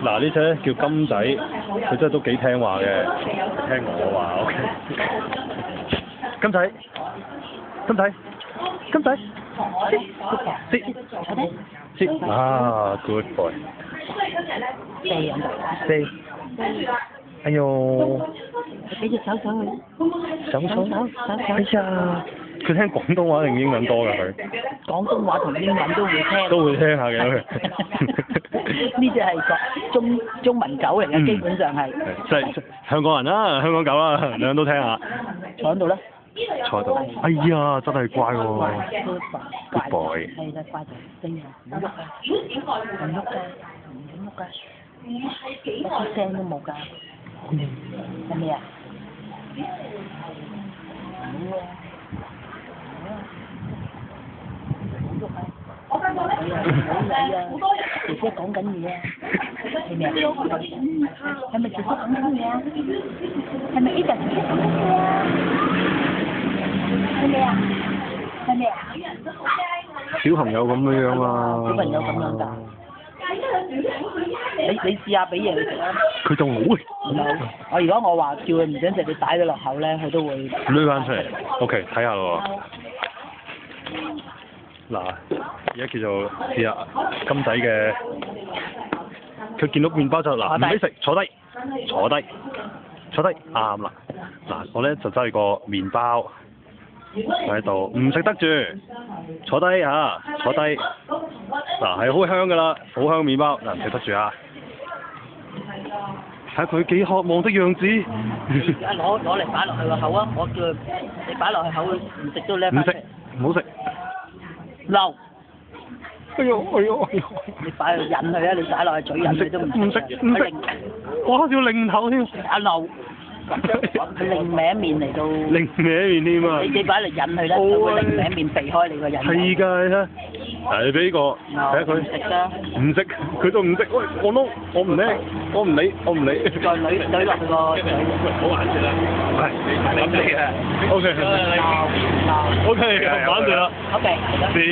嗱呢隻叫金仔，佢真係都幾聽話嘅，聽我話 OK。金仔，金仔，金仔，sit，啊 ，good boy。四。哎呦！俾隻手佢。手。哎呀！佢聽廣東話定英文多㗎佢？廣東話同英文都會聽。都會聽下嘅佢。呢只係中文狗嚟嘅，基本上係。即係香港人啦，香港狗啦，兩樣都聽下。坐喺度啦。坐喺度。哎呀，真係乖喎。Good boy。係啦，乖仔，正啊，唔喐啊，唔喐㗎，一啲聲都冇㗎。係咪啊？我發覺咧，好多人姐姐講緊嘢啊，係咪啊？係咪姐姐講緊嘢啊？係咪 Ada 姐姐講緊嘢啊？係咪啊？係咪啊？小朋友咁樣啊！小朋友咁樣㗎。你試下俾嘢佢食啦。佢仲好嘅。如果我話叫佢唔想食，你擺佢落口咧，佢都會攆翻出嚟。OK， 睇下咯喎。嗱，而家叫做試下金仔嘅，佢見到麵包就嗱唔俾食，坐低，啱啦。嗱，我咧就揸住個麵包喺度，唔食得住，坐低嚇，坐低。嗱，係好香㗎啦，好香麵包，嗱唔食得住啊！睇下佢幾渴望的樣子。攞嚟擺落去個口啊！我叫佢你擺落去口，唔食都叻翻。唔食，唔好食。漏。哎呦！你擺去引佢啊！你擺落去嘴引佢都唔食。哇！要擰頭添。漏。佢另歪面嚟到。另歪面添啊！你擺嚟引佢咧，佢會另歪面避開你個引。係㗎，你睇。嗱，你俾呢個睇下佢。唔食㗎。唔食，佢都唔食。喂，我唔理。再捋落佢個嘴。好玩住啦。係。諗你啊。OK。OK，玩住啦。OK。點？